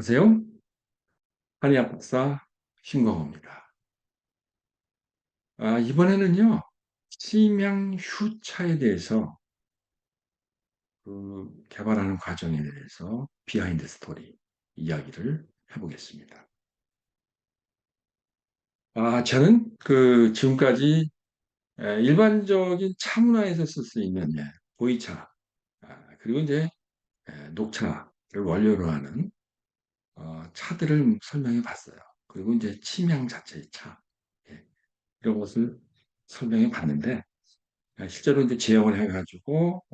안녕하세요. 한의학 박사 신광호입니다. 이번에는요, 심양휴차에 대해서 개발하는 과정에 대해서 비하인드 스토리 이야기를 해보겠습니다. 저는 지금까지 일반적인 차문화에서 쓸 수 있는 보이차, 그리고 이제 녹차를 원료로 하는 차들을 설명해 봤어요. 그리고 이제 침향 자체의 차, 예, 이런 것을 설명해 봤는데, 실제로 이제 지형을 해가지고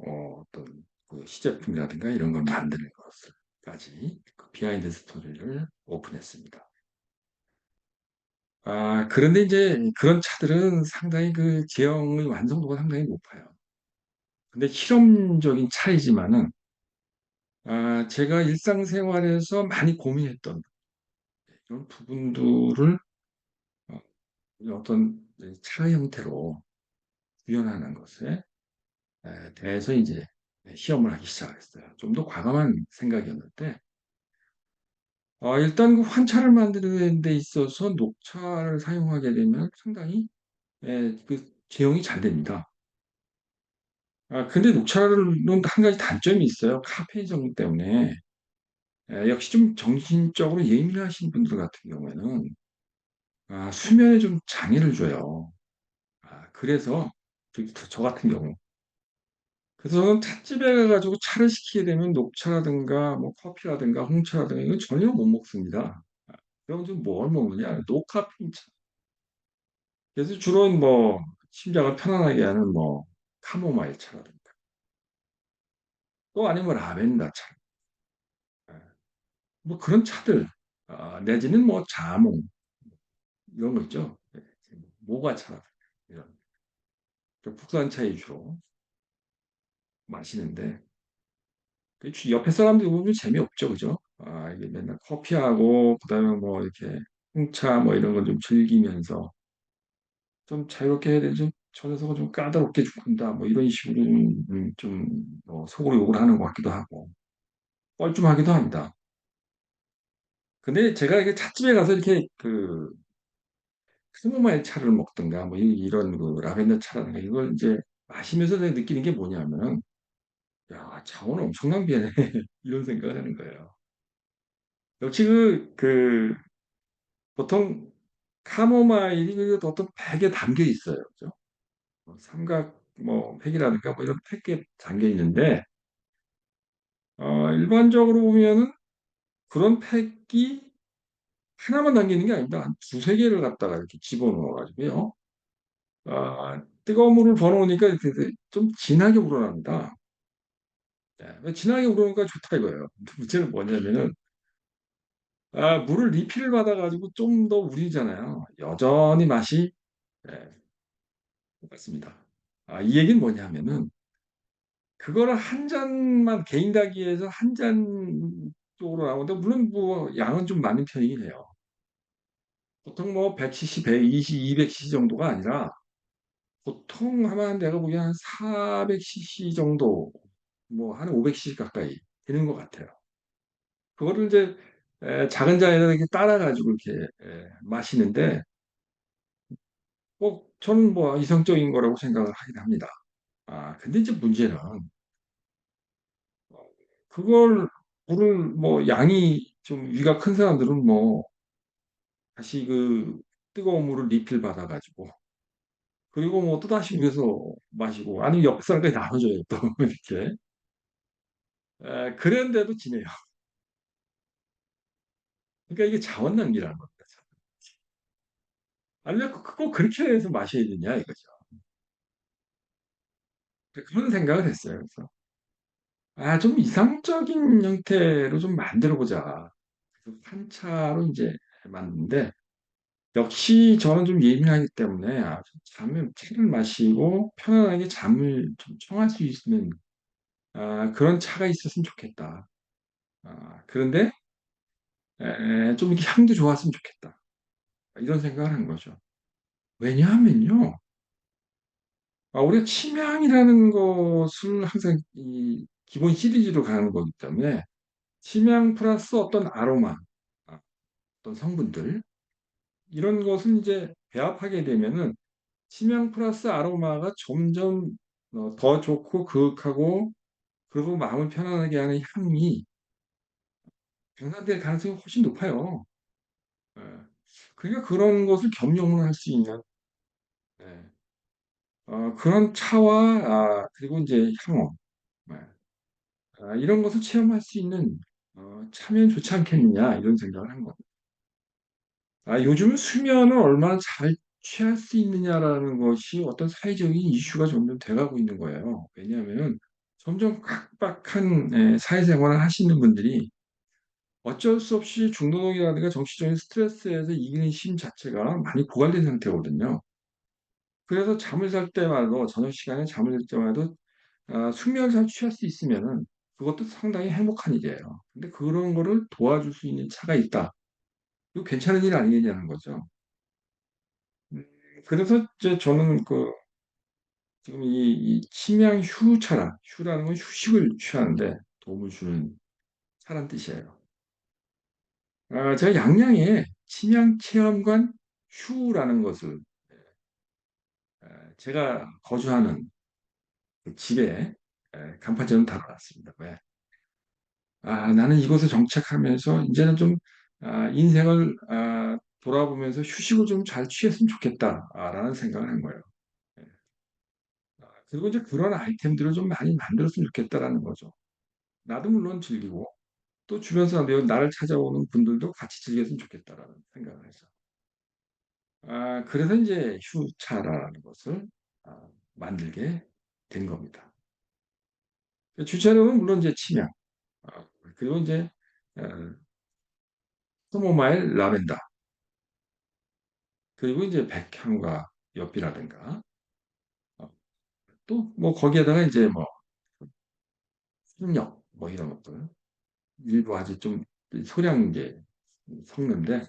어떤 시제품이라든가 이런 걸 만드는 것을까지 비하인드 스토리를 오픈했습니다. 그런데 이제 그런 차들은 상당히 제형의 완성도가 상당히 높아요. 근데 실험적인 차이지만은 제가 일상생활에서 많이 고민했던 이런 부분들을 어, 어떤 차 형태로 구현하는 것에 대해서 이제 시험을 하기 시작했어요. 좀 더 과감한 생각이었는데, 일단 환차를 만드는 데 있어서 녹차를 사용하게 되면 상당히 제형이 잘 됩니다. 근데 녹차는 한 가지 단점이 있어요. 카페인 성분 때문에. 역시 좀 정신적으로 예민하신 분들 같은 경우에는 수면에 좀 장애를 줘요. 그래서 저 같은 경우 그래서 저는 찻집에 가가지고 차를 시키게 되면 녹차라든가 뭐 커피라든가 홍차라든가 이건 전혀 못 먹습니다. 그럼 좀 뭘 먹느냐? 노카페인 차. 그래서 주로 뭐 심장을 편안하게 하는 뭐 카모마일 차라든가 또 아니면 라벤더 차. 예. 뭐 그런 차들 내지는 뭐 자몽 이런 거 있죠. 예. 모과차 이런 국산 차 위주로 마시는데 옆에 사람들 보면 재미없죠, 그죠? 이게 맨날 커피하고 그다음에 뭐 이렇게 홍차 뭐 이런 걸 좀 즐기면서 좀 자유롭게 해야 되지. 저 녀석은 좀 까다롭게 죽는다. 뭐 이런 식으로 속으로 욕을 하는 것 같기도 하고 뻘쭘하기도 합니다. 근데 제가 이게 찻집에 가서 이렇게 스모마일 차를 먹든가 뭐 이런 라벤더 차라든가 이걸 이제 마시면서 내가 느끼는 게 뭐냐면은 야, 차원은 엄청난 비네 이런 생각을 하는 거예요. 역시 보통 카모마일이 어떤 팩에 담겨 있어요. 그죠? 삼각 뭐 팩이라든가 뭐 이런 팩에 담겨 있는데 일반적으로 보면은 그런 팩이 하나만 담겨 있는 게 아닙니다. 한 두세 개를 갖다가 이렇게 집어넣어가지고요. 뜨거운 물을 버놓으니까 이렇게 좀 진하게 우러납니다. 진하게 우러니까 좋다 이거예요. 문제는 뭐냐면은 물을 리필을 받아가지고 좀 더 우리잖아요. 여전히 맛이 예, 똑같습니다. 이 얘기는 뭐냐면은 그거를 한 잔만 개인 다기에서 한 잔 쪽으로 나오는데 물론 뭐 양은 좀 많은 편이긴 해요. 보통 뭐 100cc, 120, 200cc 정도가 아니라 보통 하면 내가 보기엔 한 400cc 정도, 뭐 한 500cc 가까이 되는 것 같아요. 그거를 이제 작은 잔에다 이렇게 따라가지고 이렇게 마시는데 꼭 저는 뭐 이성적인 거라고 생각을 하긴 합니다. 근데 이제 문제는 그걸 물을 뭐 양이 좀 위가 큰 사람들은 뭐 다시 뜨거운 물을 리필 받아가지고 그리고 뭐 또다시 위에서 마시고 아니면 옆 사람까지 나눠줘요 또 이렇게 그런데도 지내요. 그러니까 이게 자원 낭비라는 겁니다. 아니 왜 꼭 그렇게 해서 마셔야 되냐 이거죠. 그런 생각을 했어요. 그래서 좀 이상적인 형태로 좀 만들어 보자. 그래서 한차로 이제 만드는데 역시 저는 좀 예민하기 때문에 잠을 차를 마시고 편안하게 잠을 좀 청할 수 있는 그런 차가 있었으면 좋겠다. 그런데 좀 이렇게 향도 좋았으면 좋겠다. 이런 생각을 한 거죠. 왜냐하면요, 우리가 침향이라는 것을 항상 이 기본 시리즈로 가는 거기 때문에 침향 플러스 어떤 아로마, 아, 어떤 성분들, 이런 것을 이제 배합하게 되면은 침향 플러스 아로마가 점점 더 좋고 그윽하고 그리고 마음을 편안하게 하는 향이 생산될 가능성이 훨씬 높아요. 예. 그러니까 그런 것을 겸용을 할 수 있는 예. 그런 차와 그리고 이제 향어 예. 이런 것을 체험할 수 있는 차면 좋지 않겠느냐 이런 생각을 한 겁니다. 요즘 수면을 얼마나 잘 취할 수 있느냐라는 것이 어떤 사회적인 이슈가 점점 돼가고 있는 거예요. 왜냐하면 점점 각박한 사회생활을 하시는 분들이 어쩔 수 없이 중노동이라든가 정치적인 스트레스에서 이기는 힘 자체가 많이 고갈된 상태거든요. 그래서 잠을 잘 때마다 저녁 시간에 잠을 잘 때마다 숙면을 잘 취할 수 있으면은 그것도 상당히 행복한 일이에요. 근데 그런 거를 도와줄 수 있는 차가 있다. 이거 괜찮은 일 아니겠냐는 거죠. 음, 그래서 이제 저는 지금 이 침향 휴차라, 휴라는 건 휴식을 취하는데 도움을 주는 차란 뜻이에요. 제가 양양에 침향 체험관 휴라는 것을 제가 거주하는 그 집에 간판처럼 달아놨습니다. 왜? 나는 이곳에 정착하면서 이제는 좀 인생을 돌아보면서 휴식을 좀 잘 취했으면 좋겠다라는 생각을 한 거예요. 예. 그리고 이제 그런 아이템들을 좀 많이 만들었으면 좋겠다라는 거죠. 나도 물론 즐기고 또 주변 사람들, 나를 찾아오는 분들도 같이 즐겼으면 좋겠다라는 생각을 해서. 그래서 이제 휴차라는 것을 만들게 된 겁니다. 주차료는 물론 이제 침향, 그리고 이제 어, 소모마일 라벤더, 그리고 이제 백향과 엽비라든가 또 뭐 거기에다가 이제 뭐 순력 뭐 이런 것들 일부 아주 좀 소량 이제 섞는데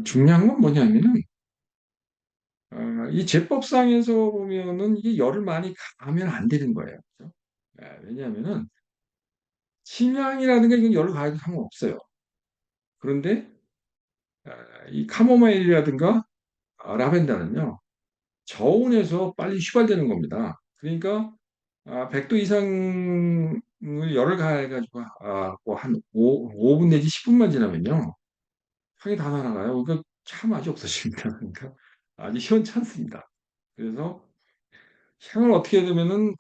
중요한 건 뭐냐면은 이 제법상에서 보면은 이게 열을 많이 가하면 안 되는 거예요. 그죠? 왜냐하면은 침향이라든가 이건 열을 가해도 상관없어요. 그런데 아, 이 카모마일이라든가 라벤더는요 저온에서 빨리 휘발되는 겁니다. 그러니까 100도 이상을 열을 가해가지고 뭐한 5분 내지 10분만 지나면요 향이 다 날아가요. 그러니까 차 맛이 없어집니다. 그러니까 아주 시원찮습니다. 그래서 향을 어떻게 해야 되면은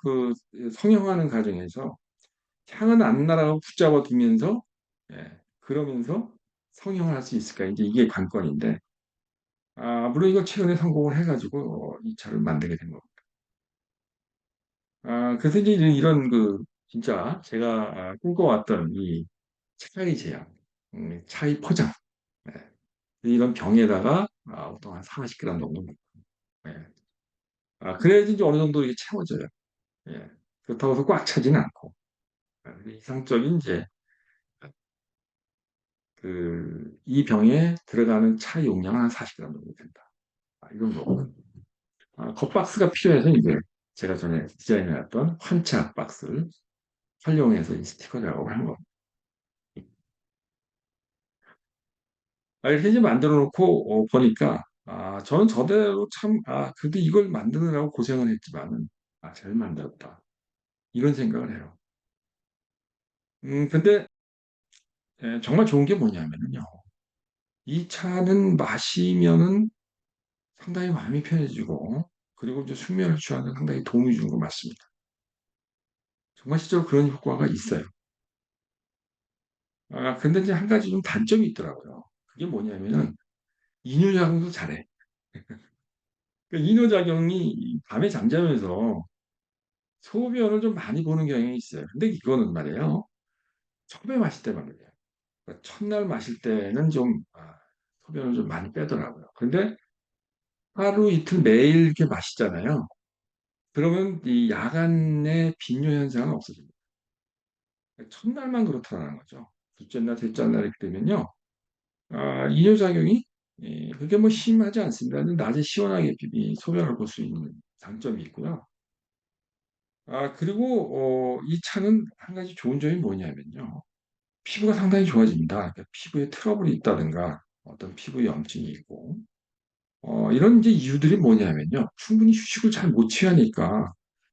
성형하는 과정에서 향은 안 날아가고 붙잡아 두면서 그러면서 성형을 할 수 있을까? 이제 이게 관건인데 물론 이거 최근에 성공을 해가지고 이 차를 만들게 된 겁니다. 그래서 이제 이런 진짜 제가 꿈꿔왔던 이 차의 제약, 차의 포장, 예, 이런 병에다가 보통 한 40g 정도 넣고, 예. 그래야지 이제 어느 정도 이게 채워져요. 예. 그렇다고 해서 꽉 차지는 않고, 이상적인 이제 이 병에 들어가는 차 용량은 한 40g 정도 된다. 이런 거고. 컵박스가 필요해서 이제 제가 전에 디자인해놨던 환차 박스를 활용해서 이 스티커 작업을 한 겁니다. 이렇게 이제 만들어 놓고 보니까 저는 저대로 참 그래도 이걸 만드느라고 고생을 했지만은 잘 만들었다 이런 생각을 해요. 근데 정말 좋은 게 뭐냐면요. 이 차는 마시면은 상당히 마음이 편해지고 그리고 이제 숙면을 취하는 데 상당히 도움이 주는 거 맞습니다. 정말 실제로 그런 효과가 있어요. 근데 이제 한 가지 좀 단점이 있더라고요. 그게 뭐냐면은 이뇨작용도 잘해. 그 이뇨작용이 밤에 잠자면서 소변을 좀 많이 보는 경향이 있어요. 근데 이거는 말이에요. 처음에 마실 때 말이에요. 그러니까 첫날 마실 때는 좀 소변을 좀 많이 빼더라고요. 근데 하루 이틀 매일 이렇게 마시잖아요. 그러면 이 야간의 빈뇨 현상은 없어집니다. 첫날만 그렇다는 거죠. 둘째 날, 셋째 날 이렇게 되면요. 이뇨작용이 그게 뭐 심하지 않습니다. 낮에 시원하게 소변을 볼 수 있는 장점이 있고요. 그리고 이 차는 한 가지 좋은 점이 뭐냐면요. 피부가 상당히 좋아집니다. 그러니까 피부에 트러블이 있다든가 어떤 피부 염증이 있고 이런 이제 이유들이 뭐냐면요. 충분히 휴식을 잘 못 취하니까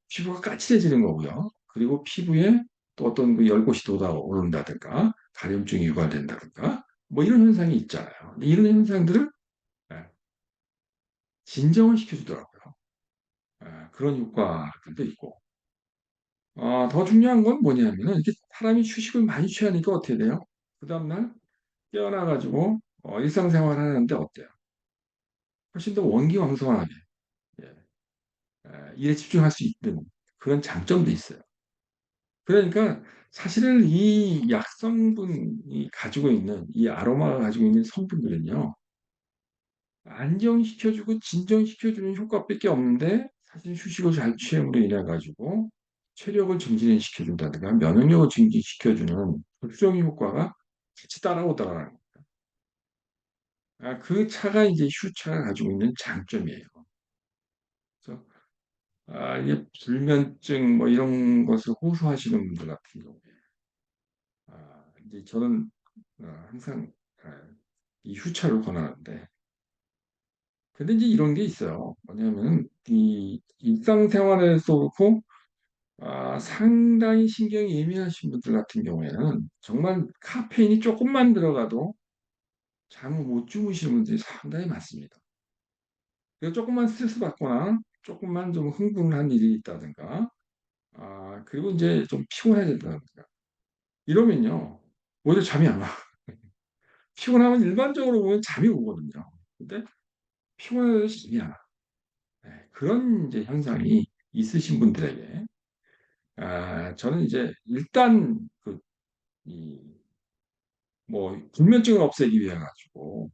피부가 까칠해지는 거고요. 그리고 피부에 또 어떤 그 열꽃이 돋아오른다든가 가려움증이 유발된다든가 뭐 이런 현상이 있잖아요. 근데 이런 현상들을 예, 진정을 시켜주더라고요. 그런 효과들도 있고. 더 중요한 건 뭐냐면은 이렇게 사람이 휴식을 많이 취하니까 어떻게 돼요? 그 다음날 깨어나가지고 일상생활 하는데 어때요? 훨씬 더 원기왕성하게 예, 일에 집중할 수 있는 그런 장점도 있어요. 그러니까 사실은 이 약성분이 가지고 있는 이 아로마가 가지고 있는 성분들은요. 안정시켜주고 진정시켜주는 효과밖에 없는데 사실 휴식을 잘 취함으로 인해 가지고 체력을 증진시켜준다든가 면역력을 증진시켜주는 극성 효과가 같이 따라오더라고요. 그 차가 이제 휴차가 가지고 있는 장점이에요. 그래서 이게 불면증 뭐 이런 것을 호소하시는 분들 같은 경우에 이제 저는 항상 이 휴차를 권하는데 근데 이제 이런 게 있어요. 뭐냐면 이 일상생활에서 그렇고 상당히 신경이 예민하신 분들 같은 경우에는 정말 카페인이 조금만 들어가도 잠을 못 주무시는 분들이 상당히 많습니다. 그래서 조금만 스트레스 받거나 조금만 좀 흥분한 일이 있다든가 그리고 이제 좀 피곤해진다든가 이러면요 오히려 잠이 안 와. 피곤하면 일반적으로 보면 잠이 오거든요. 근데 피곤해서 잠이 안 와. 네, 그런 이제 현상이 있으신 분들에게 저는 이제 일단 그 이 뭐 불면증을 없애기 위해 가지고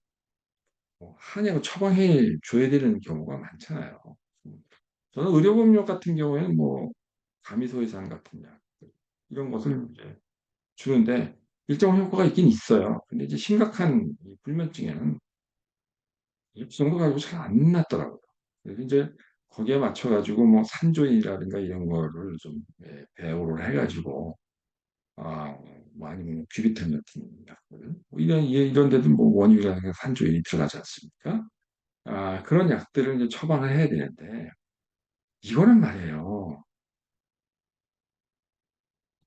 뭐 한약을 처방해 줘야 되는 경우가 많잖아요. 음. 저는 의료법약 같은 경우에는 뭐 가미소해산 같은 약 이런 것을 이제 주는데 일정 효과가 있긴 있어요. 근데 이제 심각한 이 불면증에는 이 정도 가지고 잘 안 낫더라고요. 그래서 이제 거기에 맞춰 가지고 뭐 산조인이라든가 이런 거를 좀 배합을 해 가지고 아 뭐 아니면 귀비탄 같은 약들 뭐 이런 데도 뭐 원유라든가 산조인이 들어가지 않습니까? 그런 약들을 이제 처방을 해야 되는데 이거는 말이에요.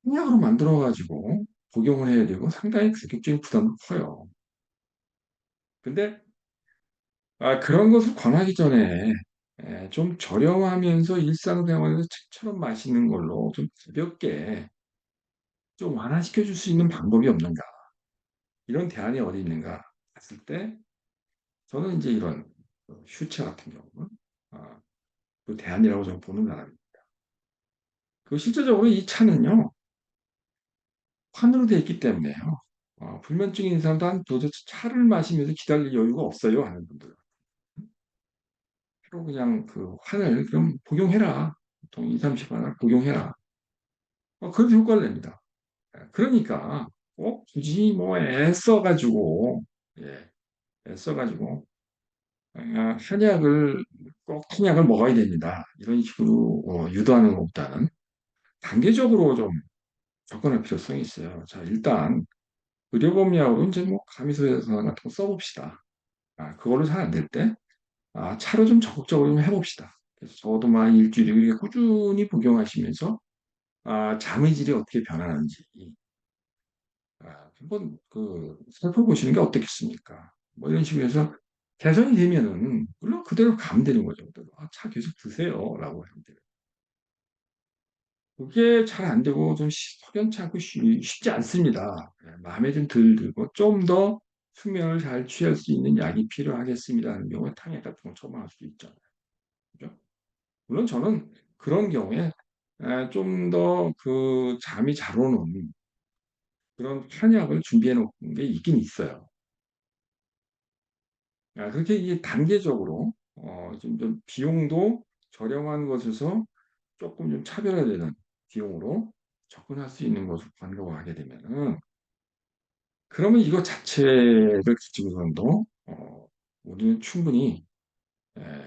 한약으로 만들어 가지고 복용을 해야 되고 상당히 가격적인 부담도 커요. 근데 그런 것을 권하기 전에 좀 저렴하면서 일상생활에서 책처럼 마시는 걸로 좀 가볍게 좀 완화시켜 줄 수 있는 방법이 없는가? 이런 대안이 어디 있는가 봤을 때 저는 인제 이런 슈체 같은 경우는 아 그 대안이라고 저는 보는 사람입니다. 그 실제적으로 이 차는요. 환으로 되어 있기 때문에요. 불면증이 있는 사람도 한 도대체 차를 마시면서 기다릴 여유가 없어요 하는 분들은. 바로 그냥 그 환을 "그럼 복용해라. 보통 2-30 원을 복용해라." 그래도 효과를 냅니다. 그러니까 꼭 굳이 뭐 애써 가지고 예 애써 가지고 한약을 꼭 한약을 먹어야 됩니다. 이런 식으로 유도하는 것보다는 단계적으로 좀 접근할 필요성이 있어요. 자 일단 의료법약으로 인제 뭐 가미소해산 같은 거 써 봅시다. 그걸로 잘 안 될 때 차로 좀 적극적으로 좀 해 봅시다. 그래서 적어도 뭐 한 1 주일에 이렇게 꾸준히 복용하시면서 잠의 질이 어떻게 변하는지 한번 살펴보시는 게 어떻겠습니까? 뭐 이런 식으로 해서 개선이 되면은 물론 그대로 가면 되는 거죠. 그대로 차 계속 드세요."라고 하면 돼요. 그게 잘 안 되고 좀 석연치 않고 쉽지 않습니다. 마음에 좀 덜 들고 좀 더 숙면을 잘 취할 수 있는 약이 필요하겠습니다 하는 경우에 탕약 같은 걸 처방할 수도 있잖아요. 그죠? 물론 저는 그런 경우에 좀 더 잠이 잘 오는 그런 한약을 준비해 놓은 게 있긴 있어요. 그렇게 이게 단계적으로 좀 비용도 저렴한 것에서 쪼끔 좀 차별화되는 비용으로 접근할 수 있는 것으로 변경하게 되면은 그러면 이거 자체를 가지고선도 우리는 충분히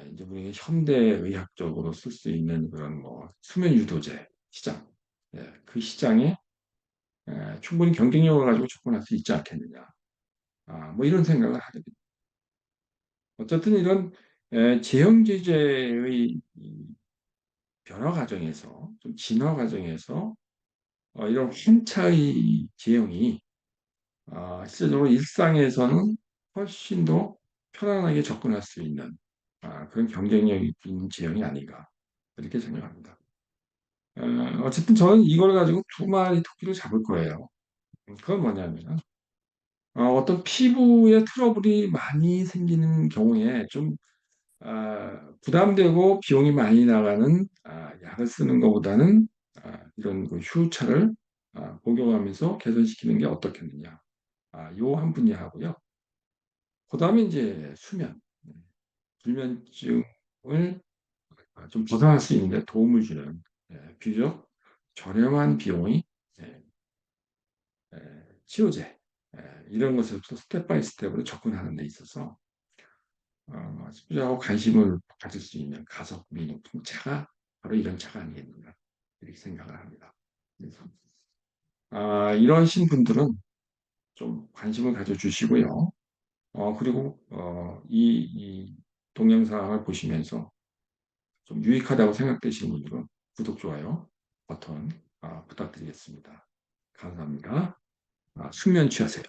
인제 우리가 현대 의학적으로 쓸 수 있는 그런 뭐 수면 유도제 시장. 예, 그 시장에 충분히 경쟁력을 가지고 접근할 수 있지 않겠느냐. 뭐 이런 생각을 하게 됩니다. 어쨌든 이런 제형 제재의 이 변화 과정에서 좀 진화 과정에서 이런 환차의 제형이 실제적으로 일상에서는 훨씬 더 편안하게 접근할 수 있는 그런 경쟁력 있는 제형이 아닌가 이렇게 생각합니다. 어쨌든 저는 이걸 가지고 두 마리 토끼를 잡을 거예요. 그건 뭐냐면 어떤 피부에 트러블이 많이 생기는 경우에 좀 부담되고 비용이 많이 나가는 약을 쓰는 것보다는 이런 그 휴차를 복용하면서 개선시키는 게 어떻겠느냐. 요 한 분야하고요. 그다음에 이제 수면, 불면증을 좀 벗어날 수 있는데 도움을 주는 비교적 저렴한 비용의 예, 치료제 이런 것에부터 스텝 바이 스텝으로 접근하는 데 있어서 소비자하고 관심을 가질 수 있는 가성비 높은 차가 바로 이런 차가 아니겠는가 이렇게 생각을 합니다. 그래서 이러신 분들은 좀 관심을 가져주시고요. 그리고 이 동영상을 보시면서 좀 유익하다고 생각되시는 분들은 구독, 좋아요 버튼 부탁드리겠습니다. 감사합니다. 숙면 취하세요.